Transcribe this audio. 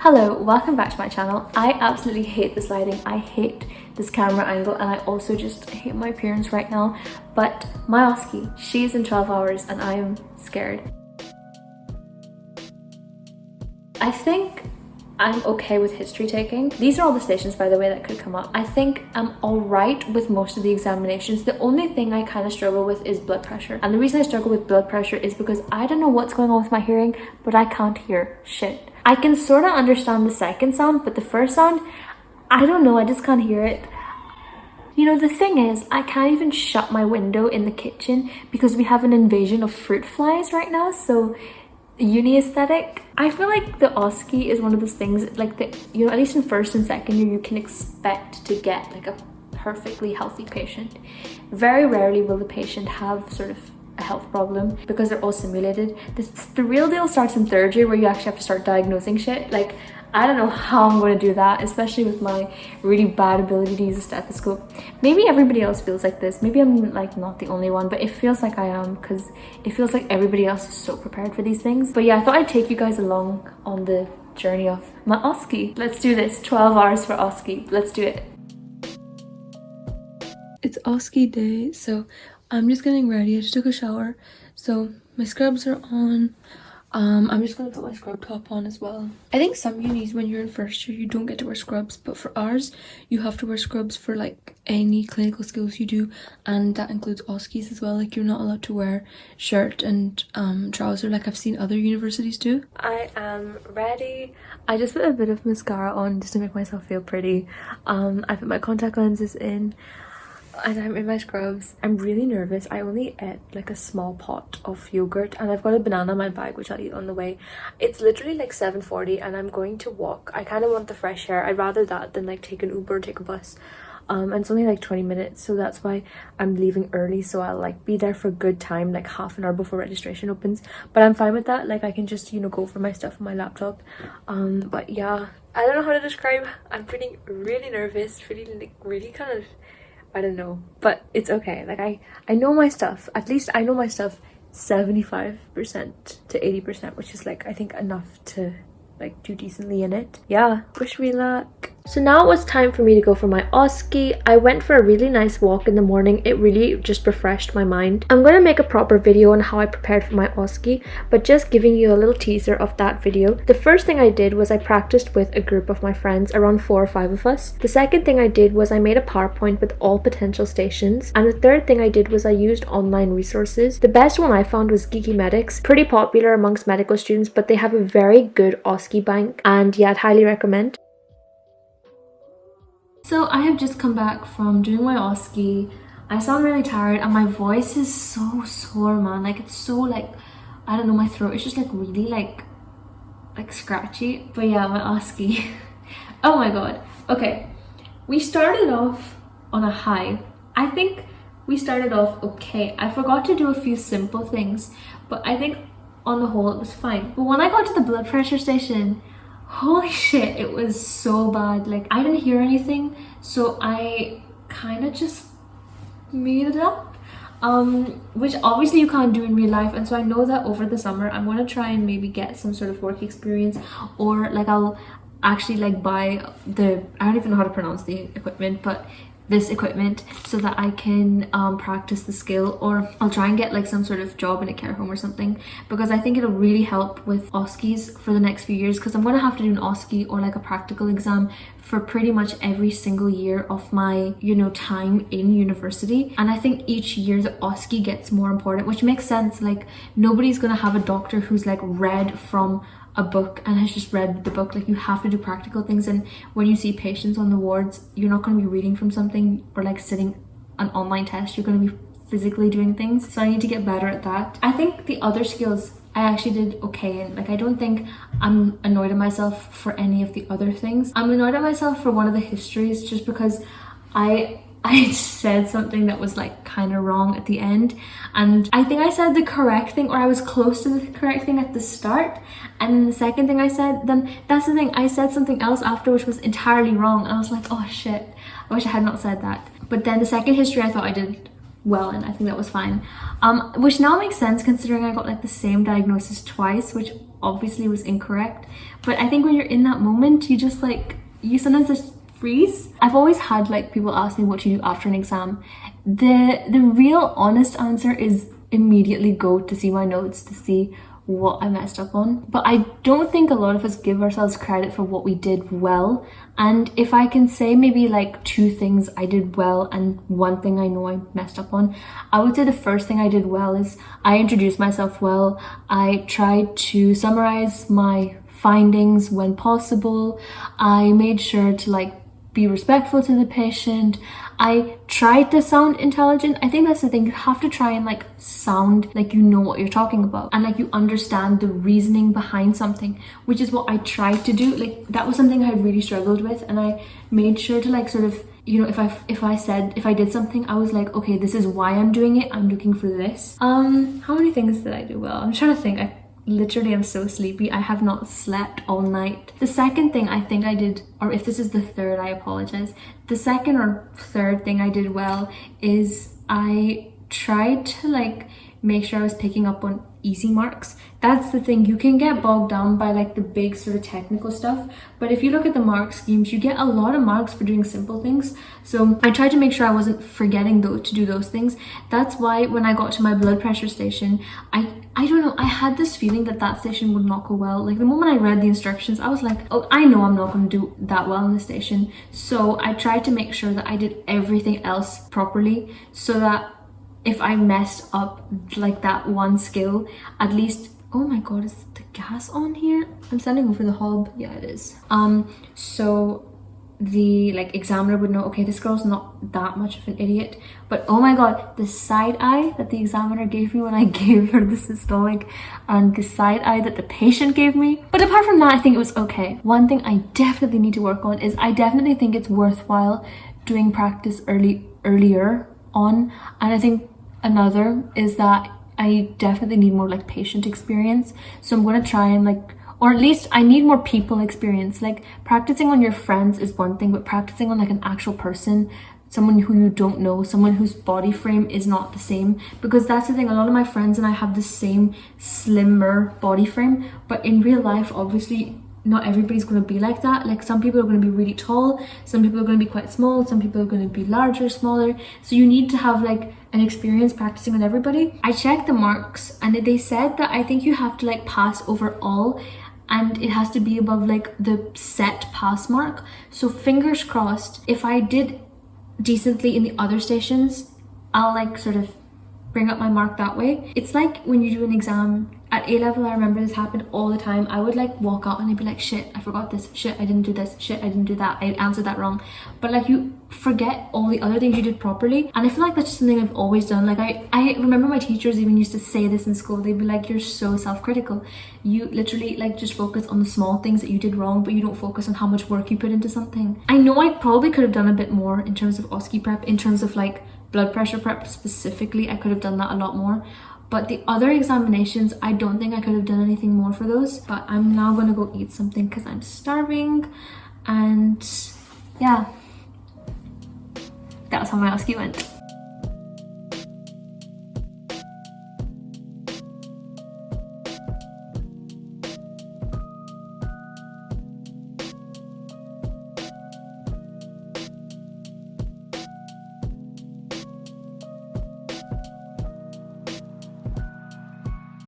Hello, welcome back to my channel. I absolutely hate this lighting. I hate this camera angle, and I also just hate my appearance right now. But my OSCE, she's in 12 hours and I am scared. I think I'm okay with history taking. These are all the stations, by the way, that could come up. I think I'm alright with most of the examinations. The only thing I kind of struggle with is blood pressure. And the reason I struggle with blood pressure is because I don't know what's going on with my hearing, but I can't hear shit. I can sort of understand the second sound, but the first sound, I don't know, I just can't hear it. You know, the thing is, I can't even shut my window in the kitchen because we have an invasion of fruit flies right now, so uni aesthetic. I feel like the OSCE is one of those things, like, at least in first and second year, you can expect to get like a perfectly healthy patient. Very rarely will the patient have sort of a health problem because they're all simulated. The real deal starts in third year, where you actually have to start diagnosing shit. Like, I don't know how I'm going to do that, especially with my really bad ability to use a stethoscope. Maybe everybody else feels like this. Maybe I'm like not the only one, but it feels like I am because it feels like everybody else is so prepared for these things. But yeah, I thought I'd take you guys along on the journey of my OSCE. Let's do this. 12 hours for OSCE. Let's do it. It's OSCE day, so I'm just getting ready. I just took a shower, so my scrubs are on. I'm just gonna put my scrub top on as well. I think some unis, when you're in first year, you don't get to wear scrubs, but for ours, you have to wear scrubs for like any clinical skills you do, and that includes OSCEs as well. Like, you're not allowed to wear shirt and trouser like I've seen other universities do. I am ready. I just put a bit of mascara on just to make myself feel pretty. I put my contact lenses in, and I'm in my scrubs. I'm really nervous. I only ate like a small pot of yogurt, and I've got a banana in my bag which I'll eat on the way. It's literally like 7:40 and I'm going to walk. I kind of want the fresh air. I'd rather that than like take an Uber or take a bus. And it's only like 20 minutes, so that's why I'm leaving early, so I'll like be there for a good time, like half an hour before registration opens. But I'm fine with that. Like, I can just, you know, go for my stuff on my laptop. But yeah, I don't know how to describe. I'm feeling really nervous, feeling like really kind of, I don't know, but it's okay. Like, I know my stuff. At least I know my stuff 75% to 80%, which is like, I think, enough to like do decently in it. Yeah, wish me luck. So now it was time for me to go for my OSCE. I went for a really nice walk in the morning. It really just refreshed my mind. I'm going to make a proper video on how I prepared for my OSCE, but just giving you a little teaser of that video. The first thing I did was I practiced with a group of my friends, around 4 or 5 of us. The second thing I did was I made a PowerPoint with all potential stations. And the third thing I did was I used online resources. The best one I found was Geeky Medics, pretty popular amongst medical students, but they have a very good OSCE bank, and yeah, I'd highly recommend. So I have just come back from doing my OSCE. I sound really tired and my voice is so sore, man. Like, it's so like, I don't know, my throat is just like really like scratchy. But yeah, my OSCE. Oh my god. Okay, we started off on a high. I think we started off okay. I forgot to do a few simple things, but I think on the whole it was fine. But when I got to the blood pressure station, holy shit, it was so bad. Like, I didn't hear anything, so I kind of just made it up, which obviously you can't do in real life. And so I know that over the summer I'm going to try and maybe get some sort of work experience, or like I'll actually like buy I don't even know how to pronounce the equipment, but this equipment, so that I can practice the skill, or I'll try and get like some sort of job in a care home or something, because I think it'll really help with OSCEs for the next few years, because I'm going to have to do an OSCE or like a practical exam for pretty much every single year of my, you know, time in university. And I think each year the OSCE gets more important, which makes sense. Like, nobody's going to have a doctor who's like read from a book and has just read the book. Like, you have to do practical things, and when you see patients on the wards, you're not going to be reading from something or like sitting an online test. You're going to be physically doing things, so I need to get better at that. I think the other skills I actually did okay in. Like, I don't think I'm annoyed at myself for any of the other things. I'm annoyed at myself for one of the histories, just because I said something that was like kind of wrong at the end, and I think I said the correct thing, or I was close to the correct thing at the start, and then the second thing I said, then that's the thing, I said something else after which was entirely wrong, and I was like, oh shit, I wish I had not said that. But then the second history I thought I did well in. I think that was fine. Which now makes sense considering I got like the same diagnosis twice, which obviously was incorrect. But I think when you're in that moment, you just like, you sometimes just freeze. I've always had like people ask me what you do after an exam. The real honest answer is immediately go to see my notes to see what I messed up on. But I don't think a lot of us give ourselves credit for what we did well. And if I can say maybe like 2 things I did well and 1 thing I know I messed up on, I would say the first thing I did well is I introduced myself well. I tried to summarize my findings when possible. I made sure to like be respectful to the patient. I tried to sound intelligent. I think that's the thing, you have to try and like sound like you know what you're talking about and like you understand the reasoning behind something, which is what I tried to do. Like that was something I really struggled with, and I made sure to like sort of, you know, if I did something, I was like, okay, this is why I'm doing it, I'm looking for this. How many things did I do well? I'm trying to think. I literally am so sleepy. I have not slept all night. The second thing I think I did, or if this is the third, I apologize. The second or third thing I did well is I tried to like make sure I was picking up on easy marks. That's the thing, you can get bogged down by like the big sort of technical stuff, but if you look at the mark schemes, you get a lot of marks for doing simple things. So I tried to make sure I wasn't forgetting to do those things. That's why when I got to my blood pressure station, I don't know, I had this feeling that that station would not go well. Like the moment I read the instructions, I was like, oh, I know I'm not going to do that well in this station. So I tried to make sure that I did everything else properly, so that if I messed up like that one skill, at least, oh my god, is the gas on here? I'm standing over the hob. Yeah, it is. So the like examiner would know, okay, this girl's not that much of an idiot. But oh my god, the side eye that the examiner gave me when I gave her the systolic, and the side eye that the patient gave me. But apart from that, I think it was okay. One thing I definitely need to work on is I definitely think it's worthwhile doing practice earlier on. And I think another is that I definitely need more like patient experience. So I'm going to try and like, or at least I need more people experience. Like practicing on your friends is one thing, but practicing on like an actual person, someone who you don't know, someone whose body frame is not the same. Because that's the thing, a lot of my friends and I have the same slimmer body frame, but in real life, obviously, not everybody's going to be like that. Like some people are going to be really tall, some people are going to be quite small, some people are going to be larger, smaller. So you need to have like an experience practicing on everybody. I checked the marks and they said that I think you have to like pass overall, and it has to be above like the set pass mark. So fingers crossed, if I did decently in the other stations, I'll like sort of bring up my mark that way. It's like when you do an exam at A level, I remember this happened all the time. I would like walk out and I'd be like, shit, I forgot this, shit, I didn't do this, shit, I didn't do that, I answered that wrong. But like you forget all the other things you did properly, and I feel like that's just something I've always done. Like I remember my teachers even used to say this in school. They'd be like, you're so self-critical, you literally like just focus on the small things that you did wrong, but you don't focus on how much work you put into something. I know I probably could have done a bit more in terms of OSCE prep, in terms of like blood pressure prep specifically. I could have done that a lot more. But the other examinations, I don't think I could have done anything more for those. But I'm now gonna go eat something because I'm starving. And yeah, that's how my OSCE went.